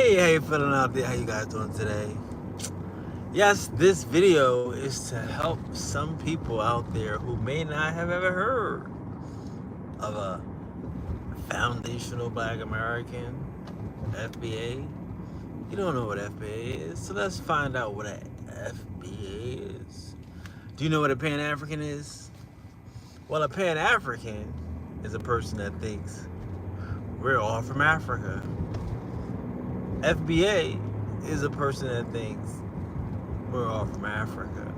Hey, how you feeling out there? How you guys doing today? Yes, this video is to help some people out there who may not have ever heard of a foundational Black American, FBA. You don't know what FBA is, so let's find out what a FBA is. Do you know what a Pan-African is? Well, a Pan-African is a person that thinks we're all from Africa. FBA is a person that thinks we're all from Africa.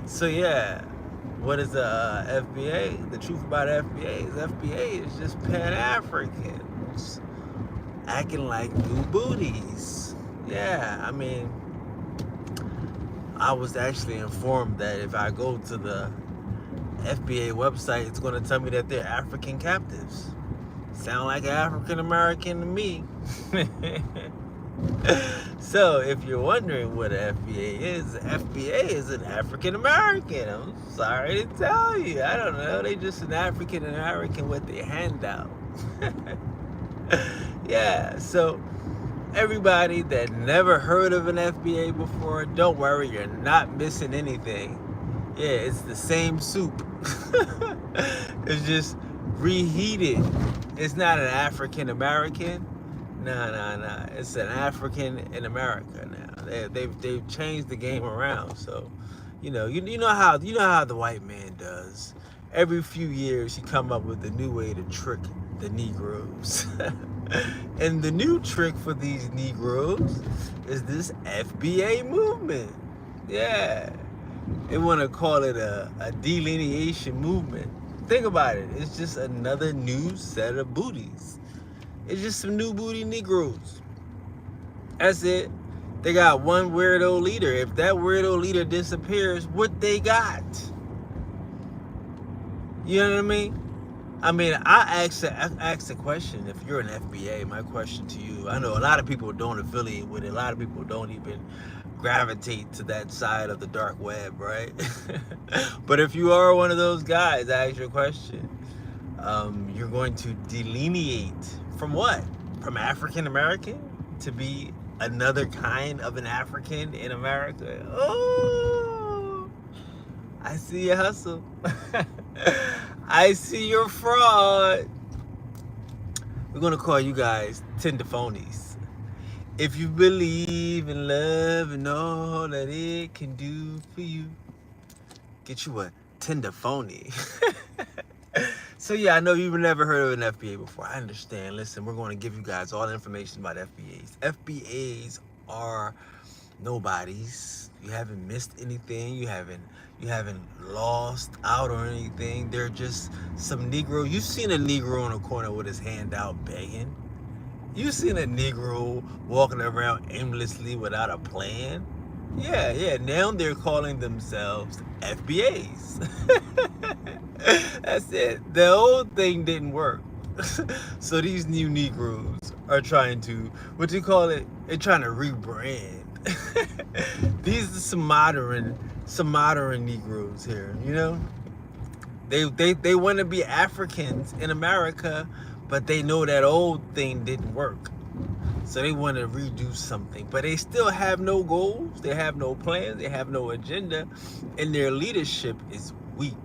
So yeah, what is the FBA? The truth about FBA is just Pan-Africans acting like new booties. Yeah, I mean, I was actually informed that if I go to the FBA website, it's going to tell me that they're African captives. Sound like an African American to me. So if you're wondering what an FBA is an African American. I'm sorry to tell you. I don't know. They just an African American with their hand out. Yeah, so everybody that never heard of an FBA before, don't worry, you're not missing anything. Yeah, it's the same soup. It's just reheated. It's not an African American. No. It's an African in America now. They've changed the game around. So, you know how the white man does. Every few years he come up with a new way to trick the Negroes. And the new trick for these Negroes is this FBA movement. Yeah. They want to call it a delineation movement. Think about it. It's just another new set of booties. It's just some new booty Negroes. That's it. They got one weirdo leader. If that weirdo leader disappears, what they got? You know what I mean? I asked the question, if you're an FBA, my question to you, I know a lot of people don't affiliate with it. A lot of people don't even gravitate to that side of the dark web, right? But if you are one of those guys, I ask you a question. You're going to delineate from what? From African American to be another kind of an African in America? Oh, I see your hustle. I see your fraud. We're going to call you guys tender phonies. If you believe in love and all that it can do for you, get you a tender phony. So yeah, I know you've never heard of an FBA before. I understand. Listen, we're going to give you guys all the information about FBAs. FBAs are nobodies. You haven't missed anything. You haven't lost out on anything. They're just some Negro. You've seen a Negro in a corner with his hand out begging. You've seen a Negro walking around aimlessly without a plan. Yeah. Now they're calling themselves FBAs. That's it. The old thing didn't work. So these new Negroes are trying to, what do you call it? They're trying to rebrand. These are some modern Negroes here, you know? They want to be Africans in America, but they know that old thing didn't work. So they want to redo something, but they still have no goals, they have no plans, they have no agenda, and their leadership is weak.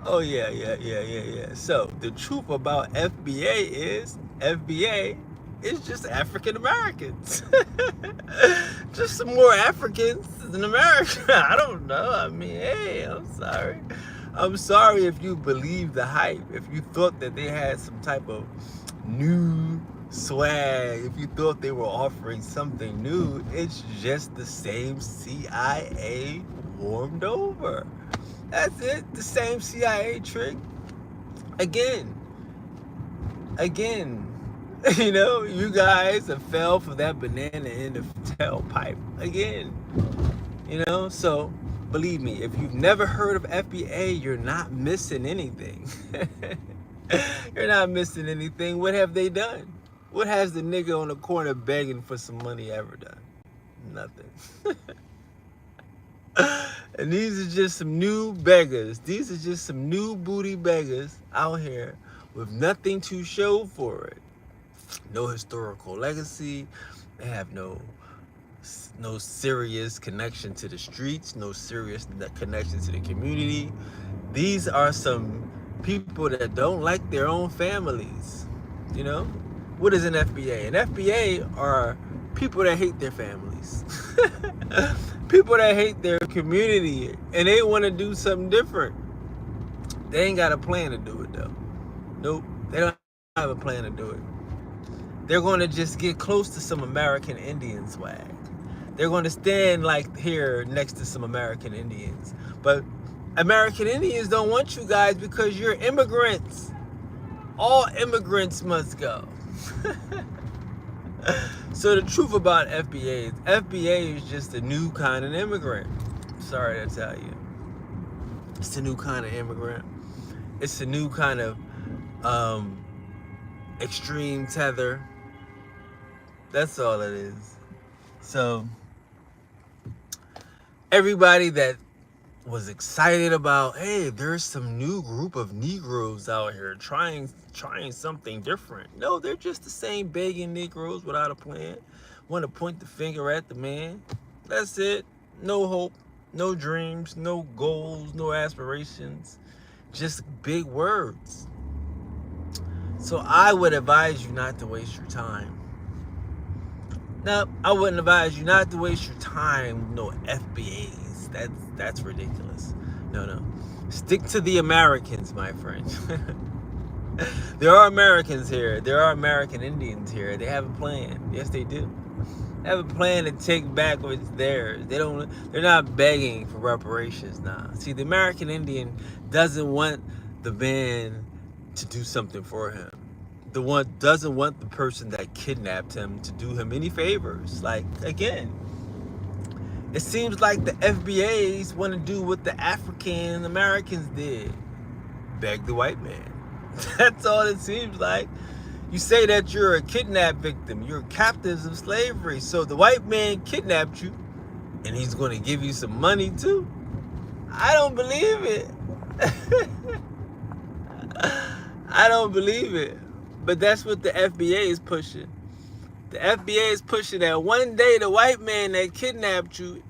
Oh yeah. So the truth about FBA is just African Americans. Just some more Africans in America. I don't know. I mean, hey, I'm sorry. I'm sorry if you believe the hype. If you thought that they had some type of new swag, if you thought they were offering something new, it's just the same CIA warmed over. That's it. The same CIA trick. Again. You know, you guys have fell for that banana in the tailpipe again. You know, so believe me, if you've never heard of FBA, you're not missing anything. You're not missing anything. What have they done? What has the nigga on the corner begging for some money ever done? Nothing. And these are just some new beggars. These are just some new booty beggars out here with nothing to show for it. no historical legacy. They have no serious connection to the streets, no serious connection to the community. These are some people that don't like their own families. You know, what is an FBA? An FBA are people that hate their families, people that hate their community, and they want to do something different. They ain't got a plan to do it though. Nope, they don't have a plan to do it. They're going to just get close to some American Indian swag. They're going to stand like here next to some American Indians. But American Indians don't want you guys because you're immigrants. All immigrants must go. So the truth about FBA is FBA is just a new kind of immigrant. Sorry to tell you. It's a new kind of immigrant. It's a new kind of extreme tether. That's all it is. So everybody that was excited about, hey, there's some new group of Negroes out here trying something different. No, they're just the same begging Negroes without a plan. Want to point the finger at the man. That's it. No hope, no dreams, no goals, no aspirations. Just big words. So I would advise you not to waste your time. No, I wouldn't advise you not to waste your time with no FBAs. That's ridiculous. No. Stick to the Americans, my friend. There are Americans here. There are American Indians here. They have a plan. Yes, they do. They have a plan to take back what's theirs. They're not begging for reparations now. See, the American Indian doesn't want the man to do something for him. The one doesn't want the person that kidnapped him to do him any favors. Like, again, it seems like the FBAs want to do what the African Americans did. Beg the white man. That's all it seems like. You say that you're a kidnapped victim. You're captives of slavery. So the white man kidnapped you, and he's going to give you some money too? I don't believe it. I don't believe it. But that's what the FBA is pushing. The FBA is pushing that one day the white man that kidnapped you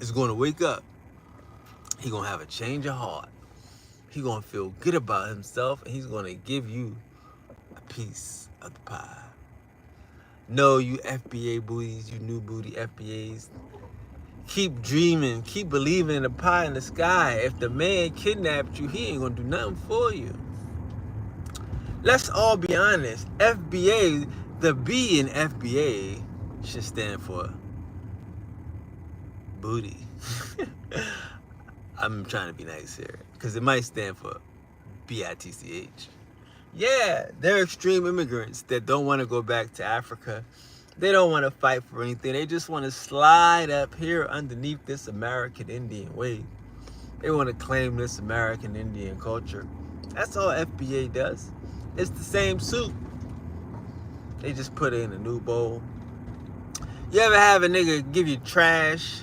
is going to wake up. He's going to have a change of heart. He's going to feel good about himself, and he's going to give you a piece of the pie. No, you FBA booties, you new booty FBAs. Keep dreaming, keep believing in the pie in the sky. If the man kidnapped you, he ain't going to do nothing for you. Let's all be honest. FBA, the B in FBA should stand for booty. I'm trying to be nice here because it might stand for BITCH. Yeah, they're extreme immigrants that don't want to go back to Africa. They don't want to fight for anything. They just want to slide up here underneath this American Indian wave. They want to claim this American Indian culture. That's all FBA does. It's the same soup. They just put it in a new bowl. You ever have a nigga give you trash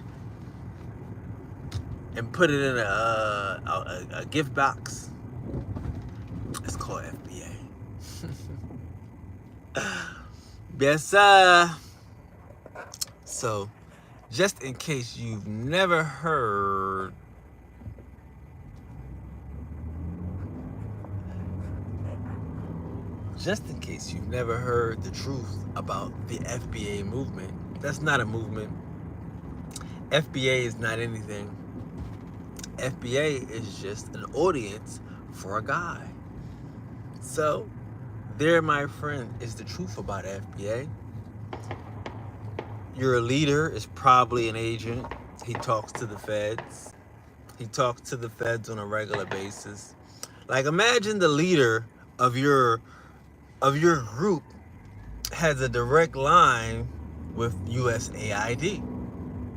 and put it in a gift box? It's called FBA. Yes, sir. So, just in case you've never heard the truth about the FBA movement, that's not a movement. FBA is not anything. FBA is just an audience for a guy. So, there, my friend, is the truth about FBA. Your leader is probably an agent. He talks to the feds. He talks to the feds on a regular basis. Like, imagine the leader of your group has a direct line with USAID,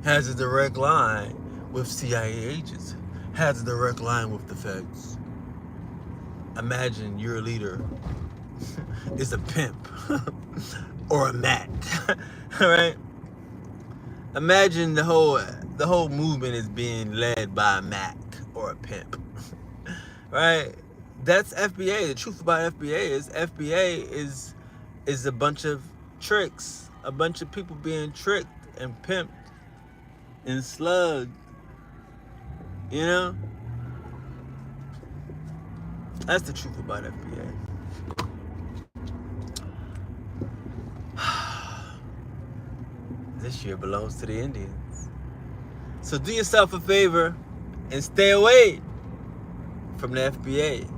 has a direct line with CIA agents, has a direct line with the feds. Imagine your leader is a pimp or a Mac. All right? Imagine the whole movement is being led by a Mac or a pimp. Right? That's FBA. The truth about FBA is is a bunch of tricks, a bunch of people being tricked and pimped and slugged. You know, that's the truth about FBA. This year belongs to the Indians. So do yourself a favor and stay away from the FBA.